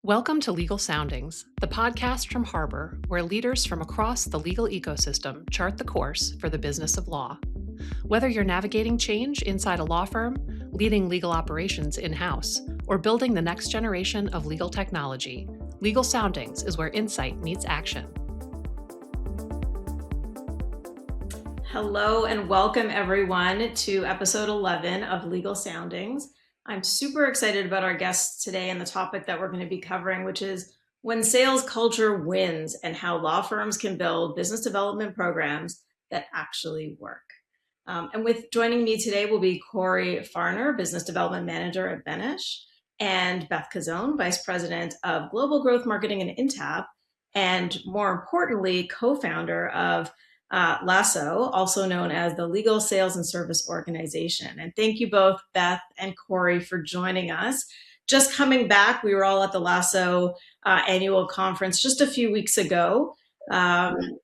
Welcome to Legal Soundings, the podcast from Harbor, where leaders from across the legal ecosystem chart the course for the business of law. Whether you're navigating change inside a law firm, leading legal operations in-house, or building the next generation of legal technology, Legal Soundings is where insight meets action. Hello and welcome everyone to episode 11 of Legal Soundings. I'm super excited about our guests today and the topic that we're going to be covering, which is when sales culture wins and how law firms can build business development programs that actually work. And with joining me today will be Kori Fahrner, Business Development Manager at Benesch, and Beth Cuzzone, Vice President of Global Growth Marketing and Intapp, and more importantly, co-founder of LSSO, also known as the Legal Sales and Service Organization. And thank you both, Beth and Kori, for joining us. Just coming back, we were all at the LSSO annual conference just a few weeks ago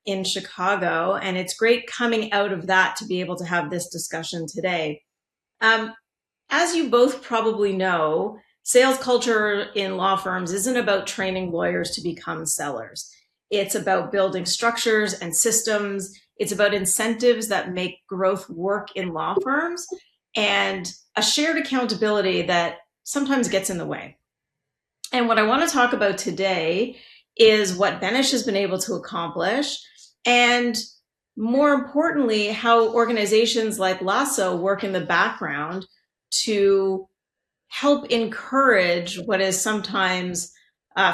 in Chicago, and it's great coming out of that to be able to have this discussion today. As you both probably know, sales culture in law firms isn't about training lawyers to become sellers. It's about building structures and systems. It's about incentives that make growth work in law firms and a shared accountability that sometimes gets in the way. And what I want to talk about today is what Benesch has been able to accomplish, and more importantly, how organizations like LSSO work in the background to help encourage what is sometimes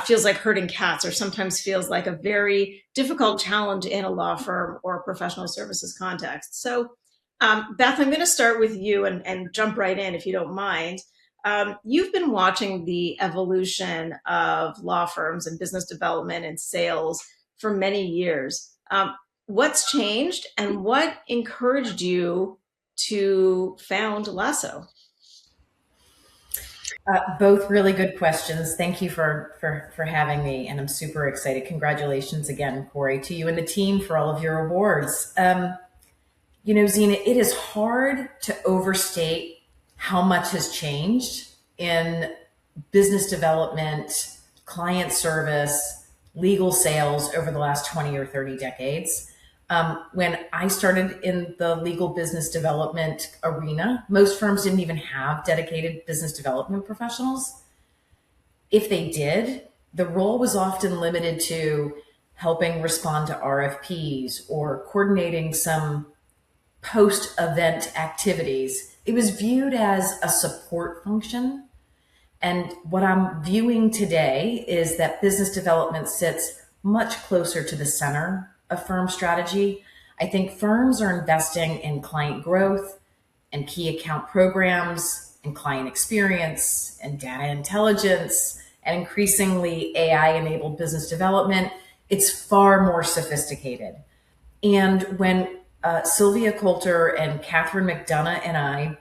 feels like herding cats, or sometimes feels like a very difficult challenge in a law firm or professional services context. So, Beth, I'm going to start with you and jump right in if you don't mind. You've been watching the evolution of law firms and business development and sales for many years. What's changed and what encouraged you to found LSSO? Both really good questions. Thank you for having me, and I'm super excited. Congratulations again, Kori, to you and the team for all of your awards. Zena, it is hard to overstate how much has changed in business development, client service, legal sales over the last 20 or 30 decades. When I started in the legal business development arena, most firms didn't even have dedicated business development professionals. If they did, the role was often limited to helping respond to RFPs or coordinating some post-event activities. It was viewed as a support function. And what I'm viewing today is that business development sits much closer to the center of firm strategy. I think firms are investing in client growth and key account programs and client experience and data intelligence and increasingly AI-enabled business development. It's far more sophisticated. And when Sylvia Coulter and Catherine McDonough and I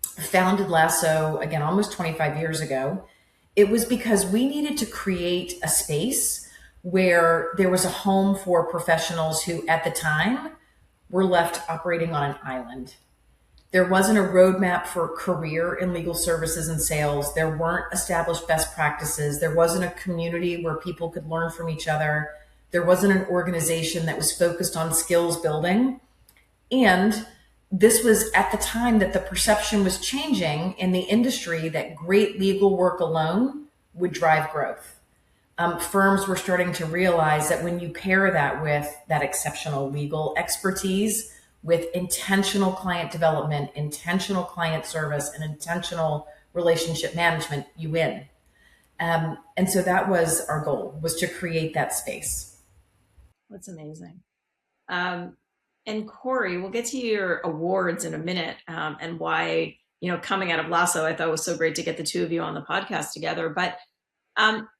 founded LSSO, again, almost 25 years ago, it was because we needed to create a space where there was a home for professionals who, at the time, were left operating on an island. There wasn't a roadmap for career in legal services and sales. There weren't established best practices. There wasn't a community where people could learn from each other. There wasn't an organization that was focused on skills building. And this was at the time that the perception was changing in the industry that great legal work alone would drive growth. Firms were starting to realize that when you pair that with that exceptional legal expertise, with intentional client development, intentional client service, and intentional relationship management, you win. And so that was our goal, was to create that space. That's amazing. And Kori, we'll get to your awards in a minute, and why, coming out of LSSO, I thought it was so great to get the two of you on the podcast together. But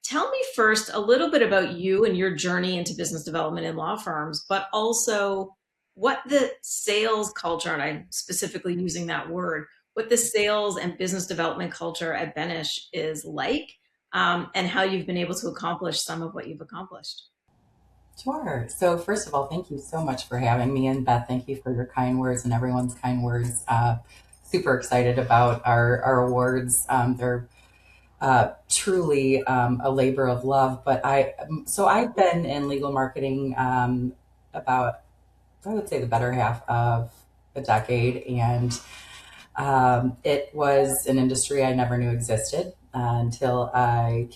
tell me first a little bit about you and your journey into business development in law firms, but also what the sales culture, and I'm specifically using that word, what the sales and business development culture at Benesch is like, and how you've been able to accomplish some of what you've accomplished. Sure. So first of all, thank you so much for having me. And Beth, thank you for your kind words and everyone's kind words. Super excited about our awards. They're truly a labor of love. But I've been in legal marketing about, I would say, the better half of a decade, and it was an industry I never knew existed until I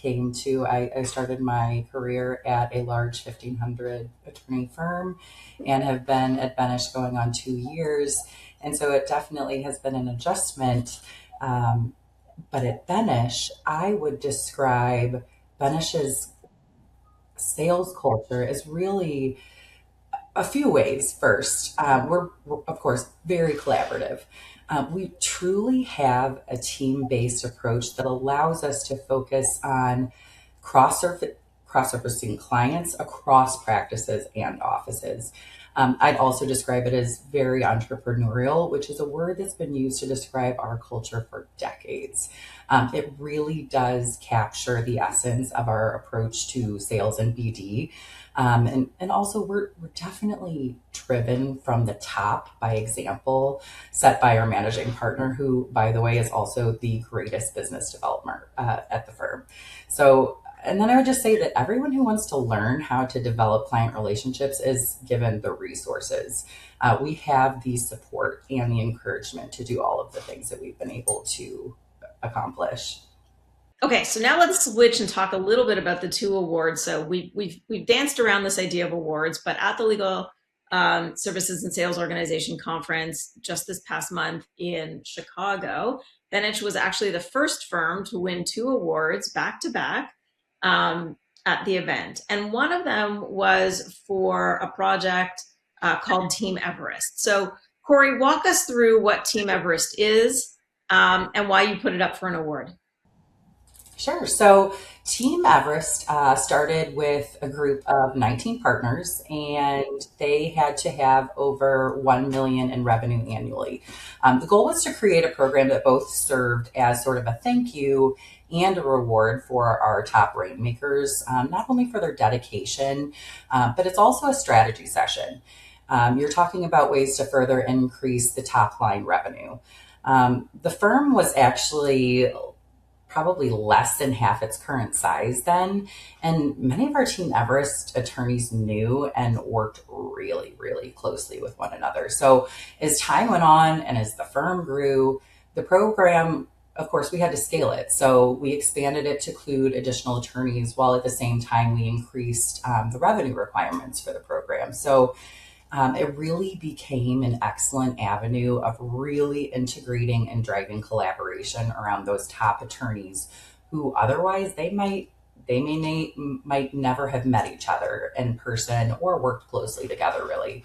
started my career at a large 1,500 attorney firm and have been at Benesch going on 2 years. And so it definitely has been an adjustment. But at Benesch, I would describe Benesch's sales culture as really a few ways. First, we're of course very collaborative. We truly have a team-based approach that allows us to focus on cross-surfacing clients across practices and offices. I'd also describe it as very entrepreneurial, which is a word that's been used to describe our culture for decades. It really does capture the essence of our approach to sales and BD. And also, we're definitely driven from the top by example set by our managing partner, who, by the way, is also the greatest business developer at the firm. So, and then I would just say that everyone who wants to learn how to develop client relationships is given the resources. We have the support and the encouragement to do all of the things that we've been able to accomplish. Okay, so now let's switch and talk a little bit about the two awards. So we've danced around this idea of awards, but at the Legal Services and Sales Organization conference just this past month in Chicago, Benesch was actually the first firm to win two awards back to back at the event, and one of them was for a project called Team Everest. So, Kori, walk us through what Team Everest is and why you put it up for an award. Sure. So Team Everest started with a group of 19 partners, and they had to have over 1 million in revenue annually. The goal was to create a program that both served as sort of a thank you and a reward for our top Rainmakers, not only for their dedication, but it's also a strategy session. You're talking about ways to further increase the top line revenue. The firm was actually probably less than half its current size then. And many of our Team Everest attorneys knew and worked really, really closely with one another. So as time went on and as the firm grew, the program, of course, we had to scale it. So we expanded it to include additional attorneys, while at the same time we increased the revenue requirements for the program. So it really became an excellent avenue of really integrating and driving collaboration around those top attorneys who otherwise might never have met each other in person or worked closely together, really.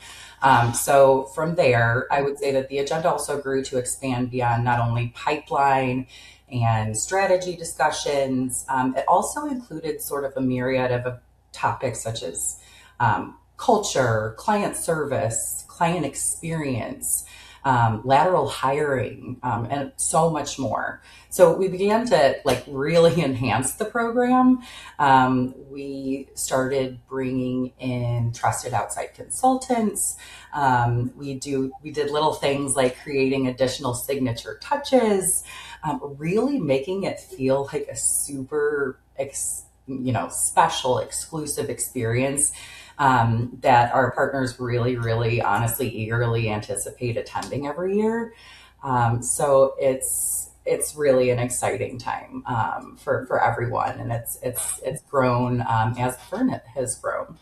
So from there, I would say that the agenda also grew to expand beyond not only pipeline and strategy discussions. It also included sort of a myriad of topics such as culture, client service, client experience, lateral hiring, and so much more. So we began to really enhance the program. We started bringing in trusted outside consultants. We did little things like creating additional signature touches, really making it feel like a super special, exclusive experience that our partners really, really, honestly, eagerly anticipate attending every year. So it's really an exciting time for everyone, and it's grown as the firm has grown.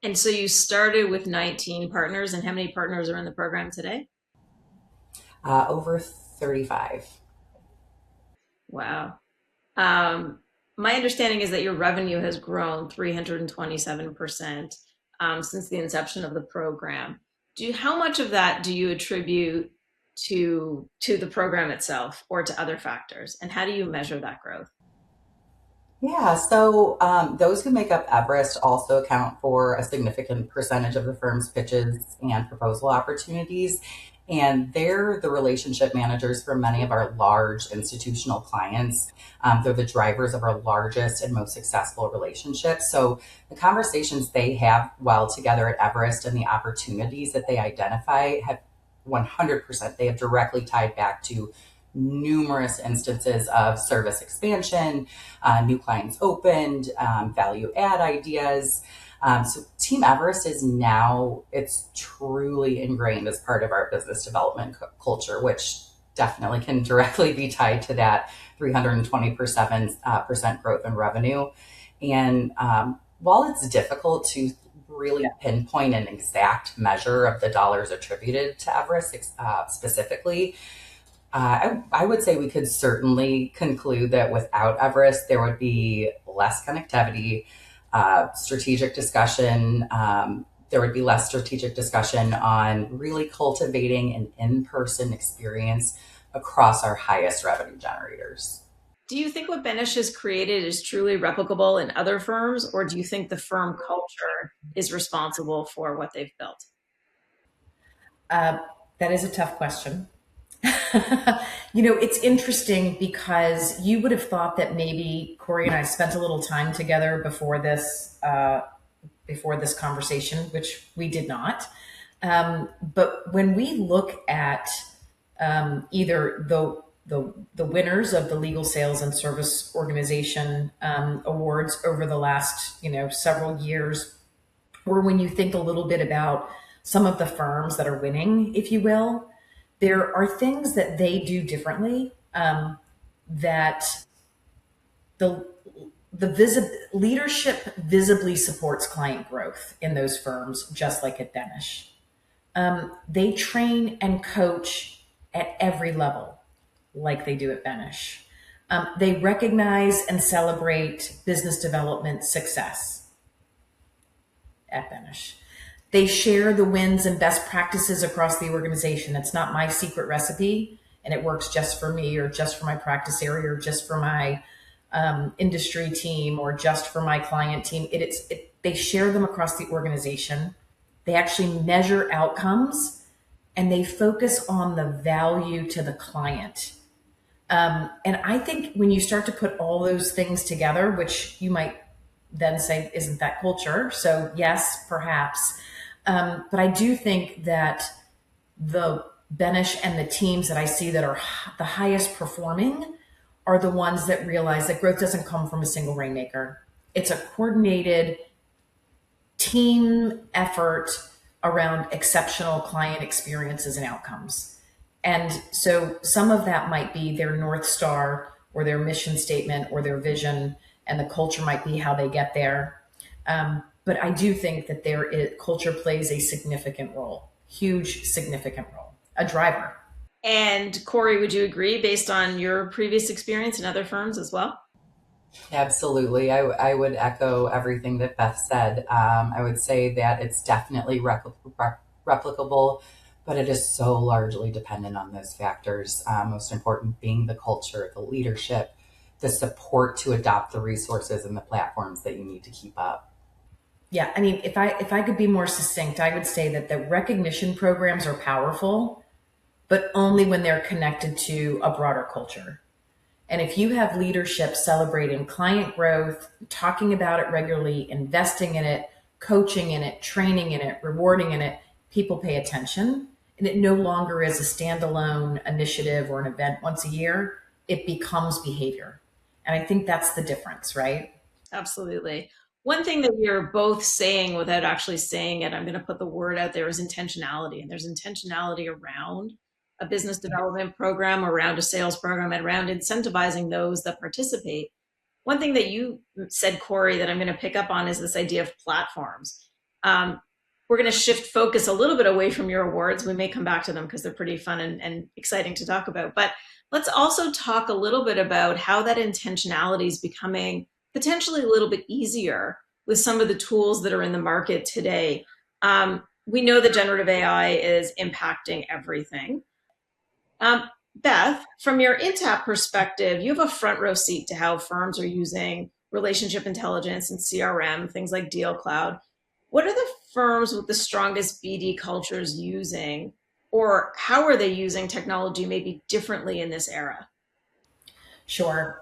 And so you started with 19 partners, and how many partners are in the program today? Over 35. Wow. My understanding is that your revenue has grown 327% since the inception of the program. How much of that do you attribute to the program itself or to other factors? And how do you measure that growth? Yeah, so those who make up Everest also account for a significant percentage of the firm's pitches and proposal opportunities. And they're the relationship managers for many of our large institutional clients. They're the drivers of our largest and most successful relationships. So the conversations they have while together at Everest and the opportunities that they identify have 100%, they have directly tied back to numerous instances of service expansion, new clients opened, value add ideas. So Team Everest is now, it's truly ingrained as part of our business development culture, which definitely can directly be tied to that 327% growth in revenue. And while it's difficult to really pinpoint an exact measure of the dollars attributed to Everest specifically, I would say we could certainly conclude that without Everest, there would be less connectivity, strategic discussion. There would be less strategic discussion on really cultivating an in-person experience across our highest revenue generators. Do you think what Benesch has created is truly replicable in other firms, or do you think the firm culture is responsible for what they've built? That is a tough question. It's interesting because you would have thought that maybe Kori and I spent a little time together before this conversation, which we did not. But when we look at either the winners of the Legal Sales and Service Organization awards over the last several years, or when you think a little bit about some of the firms that are winning, if you will, there are things that they do differently that the leadership visibly supports client growth in those firms, just like at Benesch. They train and coach at every level, like they do at Benesch. They recognize and celebrate business development success at Benesch. They share the wins and best practices across the organization. It's not my secret recipe and it works just for me or just for my practice area or just for my industry team or just for my client team. They share them across the organization. They actually measure outcomes and they focus on the value to the client. And I think when you start to put all those things together, which you might then say, isn't that culture? So yes, perhaps. But I do think that the Benesch and the teams that I see that are the highest performing are the ones that realize that growth doesn't come from a single Rainmaker. It's a coordinated team effort around exceptional client experiences and outcomes. And so some of that might be their North Star or their mission statement or their vision, and the culture might be how they get there. But I do think that culture plays a significant role, huge, significant role, a driver. And Kori, would you agree based on your previous experience in other firms as well? Absolutely. I would echo everything that Beth said. I would say that it's definitely replicable, but it is so largely dependent on those factors. Most important being the culture, the leadership, the support to adopt the resources and the platforms that you need to keep up. Yeah, I mean, if I could be more succinct, I would say that the recognition programs are powerful, but only when they're connected to a broader culture. And if you have leadership celebrating client growth, talking about it regularly, investing in it, coaching in it, training in it, rewarding in it, people pay attention. And it no longer is a standalone initiative or an event once a year. It becomes behavior. And I think that's the difference, right? Absolutely. One thing that you're both saying without actually saying it, I'm going to put the word out there, is intentionality. And there's intentionality around a business development program, around a sales program, and around incentivizing those that participate. One thing that you said, Kori, that I'm going to pick up on is this idea of platforms. We're going to shift focus a little bit away from your awards. We may come back to them because they're pretty fun and exciting to talk about. But let's also talk a little bit about how that intentionality is becoming potentially a little bit easier with some of the tools that are in the market today. We know that generative AI is impacting everything. Beth, from your Intapp perspective, you have a front row seat to how firms are using relationship intelligence and CRM, things like Deal Cloud. What are the firms with the strongest BD cultures using, or how are they using technology maybe differently in this era? Sure.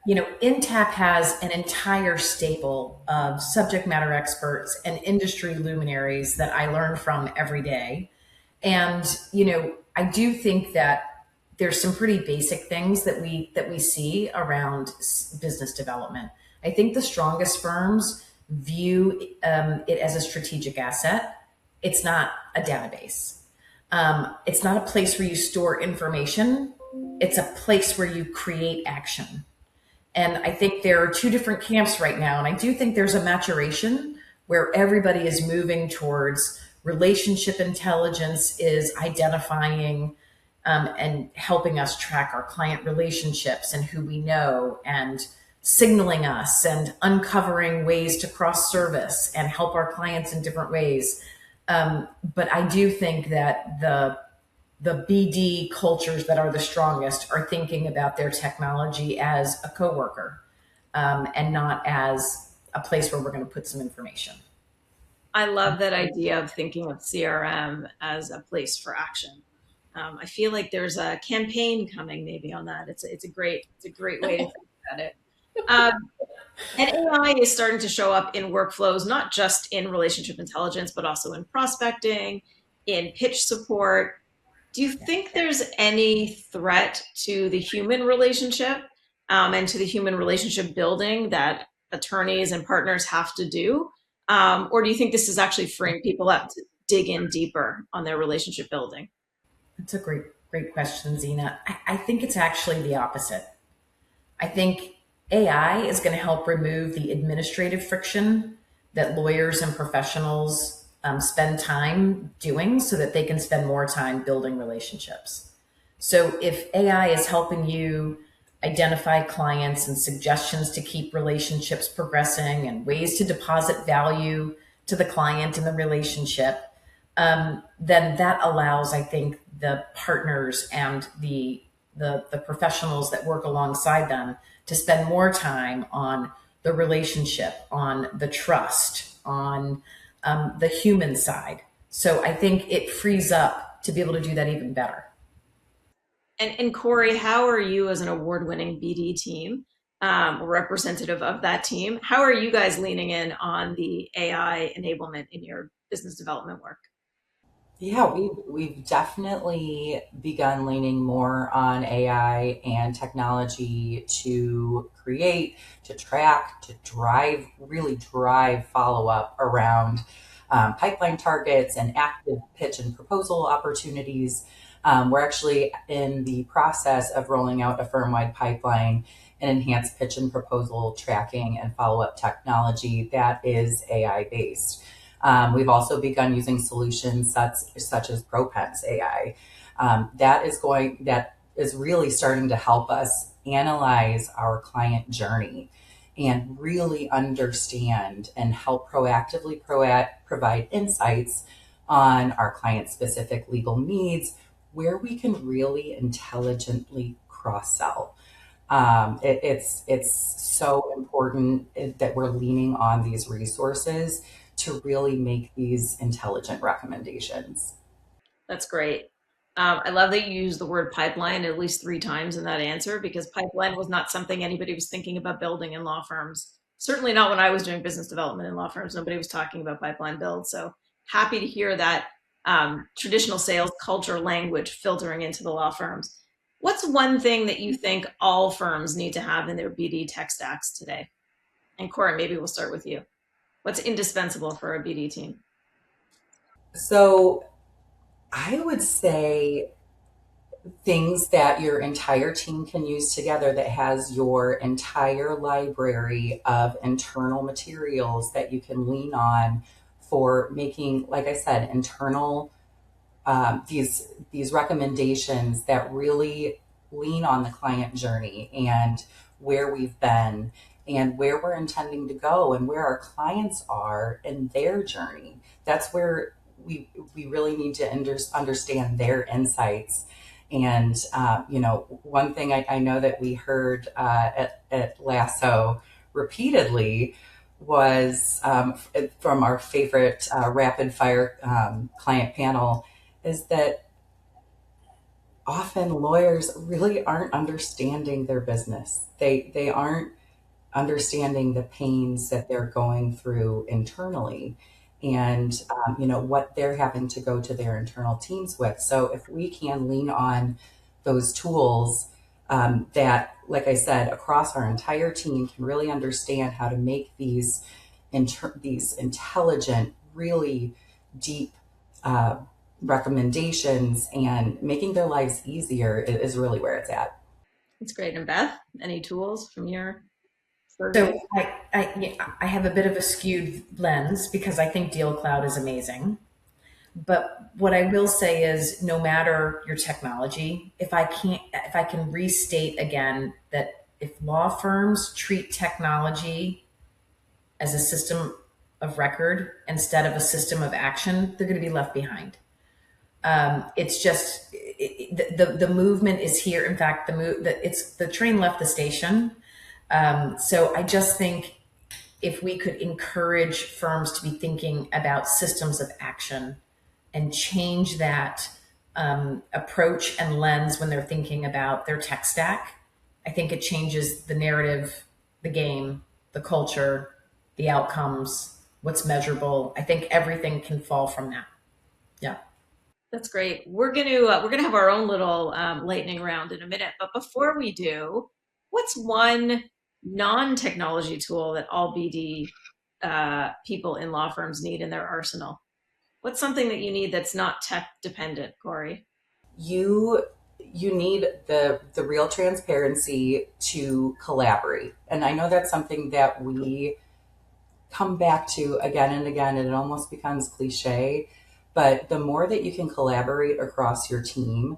Intapp has an entire stable of subject matter experts and industry luminaries that I learn from every day. And, I do think that there's some pretty basic things that we see around business development. I think the strongest firms view it as a strategic asset. It's not a database. It's not a place where you store information. It's a place where you create action. And I think there are two different camps right now. And I do think there's a maturation where everybody is moving towards relationship intelligence, is identifying and helping us track our client relationships and who we know, and signaling us and uncovering ways to cross service and help our clients in different ways. But I do think that the BD cultures that are the strongest are thinking about their technology as a coworker, and not as a place where we're going to put some information. I love that idea of thinking of CRM as a place for action. I feel like there's a campaign coming maybe on that. It's a great way to think about it. And AI is starting to show up in workflows, not just in relationship intelligence, but also in prospecting, in pitch support. Do you think there's any threat to the human relationship, and to the human relationship building that attorneys and partners have to do? Or do you think this is actually freeing people up to dig in deeper on their relationship building? That's a great question, Zena. I think it's actually the opposite. I think AI is going to help remove the administrative friction that lawyers and professionals spend time doing so that they can spend more time building relationships. So if AI is helping you identify clients and suggestions to keep relationships progressing and ways to deposit value to the client in the relationship, then that allows, I think, the partners and the professionals that work alongside them to spend more time on the relationship, on the trust, on the human side. So I think it frees up to be able to do that even better. And Kori, how are you as an award-winning BD team, representative of that team? How are you guys leaning in on the AI enablement in your business development work? Yeah, we've definitely begun leaning more on AI and technology to create, to track, to really drive follow up around pipeline targets and active pitch and proposal opportunities. We're actually in the process of rolling out a firm-wide pipeline and enhanced pitch and proposal tracking and follow-up technology that is AI-based. We've also begun using solutions such as Propense AI. That is really starting to help us analyze our client journey and really understand and help proactively provide insights on our client-specific legal needs, where we can really intelligently cross-sell. It's so important that we're leaning on these resources to really make these intelligent recommendations. That's great. I love that you used the word pipeline at least 3 times in that answer, because pipeline was not something anybody was thinking about building in law firms. Certainly not when I was doing business development in law firms. Nobody was talking about pipeline build. So happy to hear that traditional sales culture language filtering into the law firms. What's one thing that you think all firms need to have in their BD tech stacks today? And Kori, maybe we'll start with you. What's indispensable for a BD team? So I would say things that your entire team can use together, that has your entire library of internal materials that you can lean on for making, like I said, internal these recommendations that really lean on the client journey and where we've been and where we're intending to go and where our clients are in their journey. That's where we really need to understand their insights. And, one thing I know that we heard at LSSO repeatedly was from our favorite rapid fire client panel, is that often lawyers really aren't understanding their business. They aren't understanding the pains that they're going through internally and what they're having to go to their internal teams with. So if we can lean on those tools that, like I said, across our entire team can really understand how to make these intelligent, really deep recommendations, and making their lives easier is really where it's at. That's great. And Beth, any tools from your purview? So I have a bit of a skewed lens because I think Deal Cloud is amazing. But what I will say is, no matter your technology, if I can restate again that if law firms treat technology as a system of record instead of a system of action, they're going to be left behind. It's just the movement is here. In fact, the train left the station. So I just think if we could encourage firms to be thinking about systems of action and change that approach and lens when they're thinking about their tech stack, I think it changes the narrative, the game, the culture, the outcomes, what's measurable. I think everything can fall from that. Yeah. That's great. We're gonna have our own little lightning round in a minute, but before we do, what's one non-technology tool that all BD people in law firms need in their arsenal? What's something that you need that's not tech dependent, Kori? You need the real transparency to collaborate, and I know that's something that we come back to again and again, and it almost becomes cliche. But the more that you can collaborate across your team,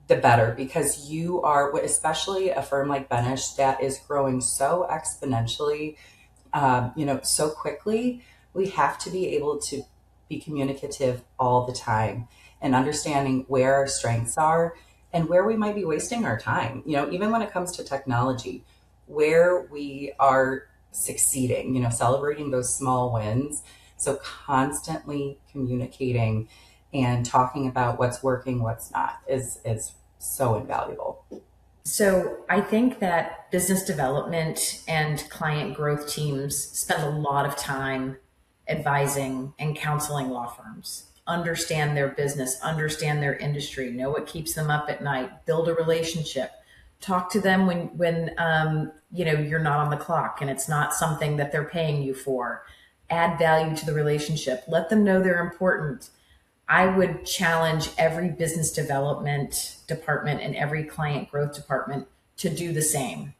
the better, because you are, especially a firm like Benesch that is growing so exponentially, so quickly. We have to be able to be communicative all the time and understanding where our strengths are and where we might be wasting our time. Even when it comes to technology, where we are succeeding, celebrating those small wins. So constantly communicating and talking about what's working, what's not is so invaluable. So I think that business development and client growth teams spend a lot of time advising and counseling law firms. Understand their business, understand their industry, know what keeps them up at night, build a relationship. Talk to them when you're not on the clock and it's not something that they're paying you for. Add value to the relationship. Let them know they're important. I would challenge every business development department and every client growth department to do the same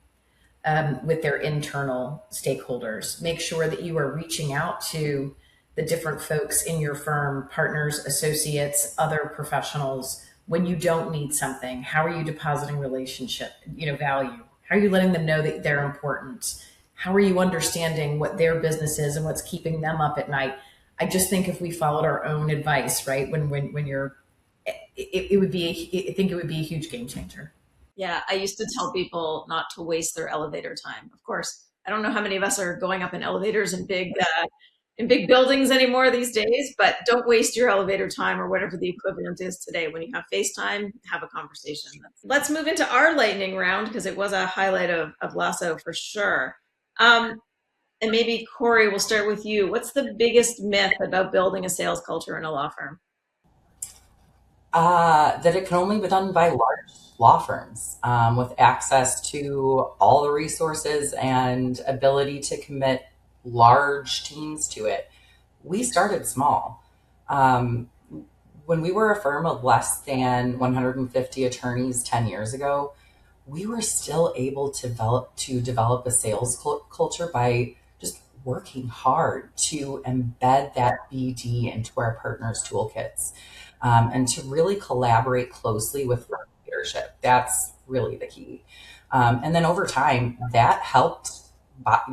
with their internal stakeholders. Make sure that you are reaching out to the different folks in your firm, partners, associates, other professionals, when you don't need something. How are you depositing relationship, value? How are you letting them know that they're important? How are you understanding what their business is and what's keeping them up at night? I just think if we followed our own advice, right, when you're, it would be, I think it would be a huge game changer. Yeah, I used to tell people not to waste their elevator time. Of course, I don't know how many of us are going up in elevators in big buildings anymore these days, but don't waste your elevator time or whatever the equivalent is today. When you have FaceTime, have a conversation. Let's move into our lightning round because it was a highlight of LSSO for sure. And maybe Kori, we'll start with you. What's the biggest myth about building a sales culture in a law firm? That it can only be done by large law firms with access to all the resources and ability to commit large teams to it. We started small. When we were a firm of less than 150 attorneys 10 years ago, we were still able to develop a sales culture by just working hard to embed that BD into our partners' toolkits, and to really collaborate closely with firm leadership. That's really the key. And then over time, that helped, that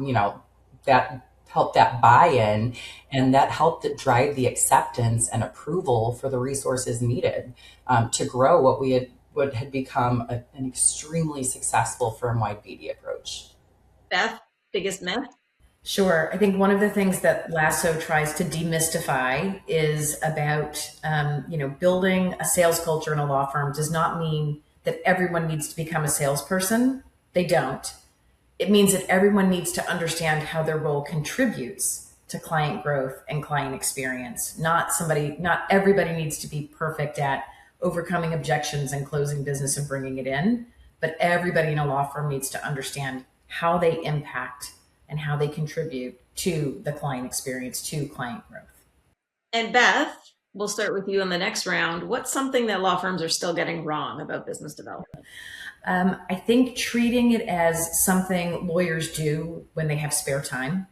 buy-in, and that helped drive the acceptance and approval for the resources needed to grow what had become an extremely successful firm-wide BD approach. Beth, biggest myth? Sure. I think one of the things that LSSO tries to demystify is about, building a sales culture in a law firm does not mean that everyone needs to become a salesperson. They don't. It means that everyone needs to understand how their role contributes to client growth and client experience. Not everybody needs to be perfect at overcoming objections and closing business and bringing it in. But everybody in a law firm needs to understand how they impact and how they contribute to the client experience, to client growth. And Beth, we'll start with you in the next round. What's something that law firms are still getting wrong about business development? I think treating it as something lawyers do when they have spare time.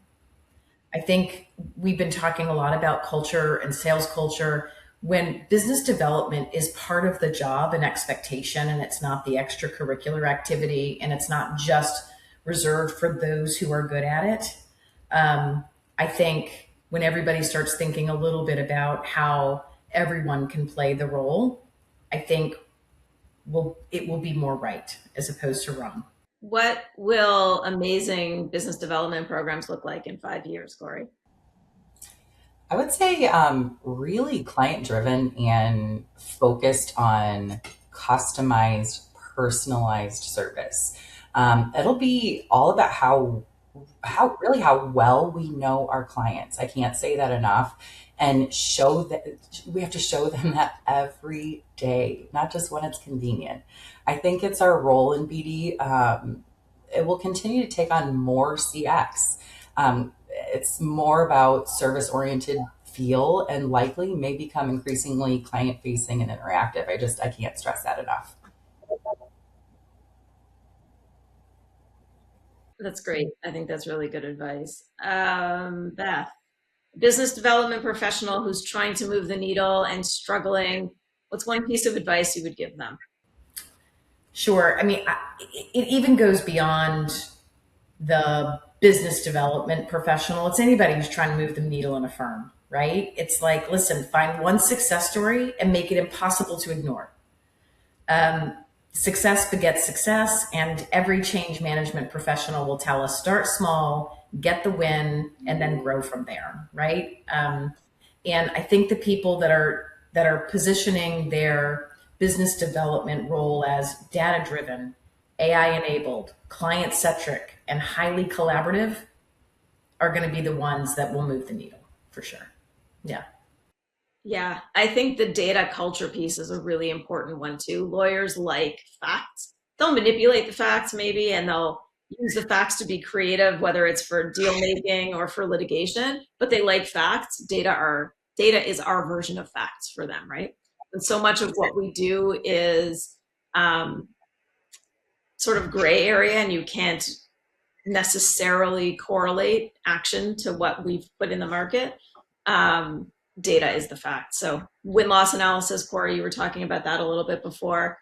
I think we've been talking a lot about culture and sales culture. When business development is part of the job and expectation, and it's not the extracurricular activity, and it's not just reserved for those who are good at it. I think when everybody starts thinking a little bit about how everyone can play the role, I think it will be more right as opposed to wrong. What will amazing business development programs look like in 5 years, Kori? I would say really client driven and focused on customized, personalized service. It'll be all about how well we know our clients. I can't say that enough. And show that we have to show them that every day, not just when it's convenient. I think it's our role in BD. It will continue to take on more CX. It's more about service oriented feel and likely may become increasingly client facing and interactive. I can't stress that enough. That's great. I think that's really good advice. Beth, business development professional who's trying to move the needle and struggling, what's one piece of advice you would give them? Sure. I mean, it even goes beyond the business development professional. It's anybody who's trying to move the needle in a firm, right? It's like, listen, find one success story and make it impossible to ignore. Success begets success, and every change management professional will tell us start small, get the win, and then grow from there, right? And I think the people that are positioning their business development role as data driven, AI enabled, client centric, and highly collaborative are going to be the ones that will move the needle for sure. Yeah. Yeah, I think the data culture piece is a really important one too. Lawyers like facts. They'll manipulate the facts maybe, and they'll use the facts to be creative, whether it's for deal making or for litigation, but they like facts. Data is our version of facts for them, right? And so much of what we do is sort of gray area, and you can't necessarily correlate action to what we've put in the market. Data is the fact. So win-loss analysis, Kori, you were talking about that a little bit before.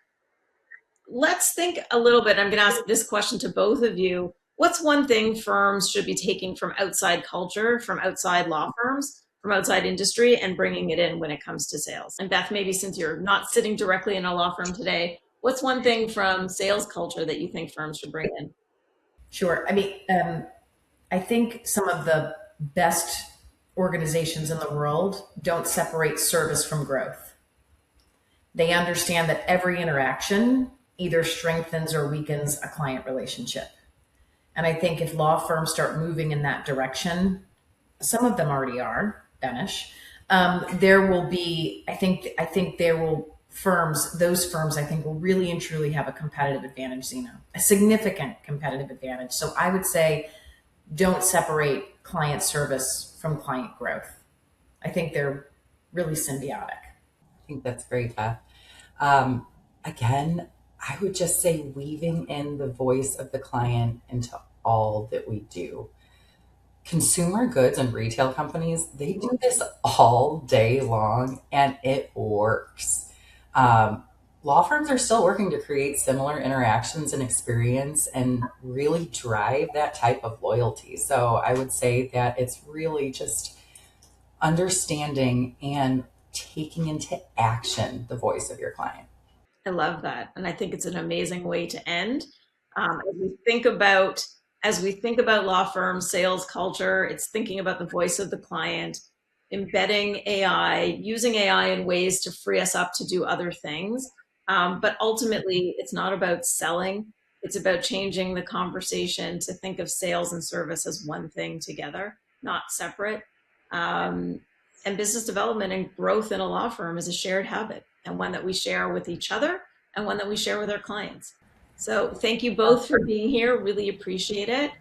Let's think a little bit. I'm going to ask this question to both of you. What's one thing firms should be taking from outside culture, from outside law firms, from outside industry, and bringing it in when it comes to sales? And Beth, maybe since you're not sitting directly in a law firm today, what's one thing from sales culture that you think firms should bring in? Sure. I mean, I think some of the best organizations in the world don't separate service from growth. They understand that every interaction either strengthens or weakens a client relationship. And I think if law firms start moving in that direction, some of them already are, Benesch, there will be, I think there will those firms I think will really and truly have a competitive advantage, Zena, a significant competitive advantage. So I would say don't separate client service from client growth. I think they're really symbiotic. I think that's great, Beth. Again, I would just say weaving in the voice of the client into all that we do. Consumer goods and retail companies, they do this all day long and it works. Law firms are still working to create similar interactions and experience and really drive that type of loyalty. So I would say that it's really just understanding and taking into action the voice of your client. I love that. And I think it's an amazing way to end. As we think about law firms, sales culture, it's thinking about the voice of the client, embedding AI, using AI in ways to free us up to do other things. But ultimately, it's not about selling. It's about changing the conversation to think of sales and service as one thing together, not separate. And business development and growth in a law firm is a shared habit. and one that we share with each other, and one that we share with our clients. So thank you both for being here. Really appreciate it.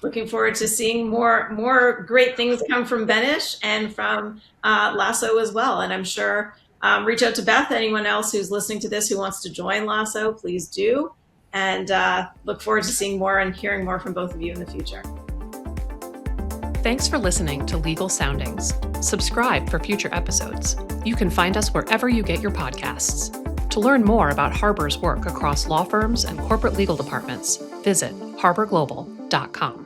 Looking forward to seeing more great things come from Benesch and from LSSO as well. And I'm sure reach out to Beth. Anyone else who's listening to this who wants to join LSSO, please do. And look forward to seeing more and hearing more from both of you in the future. Thanks for listening to Legal Soundings. Subscribe for future episodes. You can find us wherever you get your podcasts. To learn more about Harbor's work across law firms and corporate legal departments, visit harborglobal.com.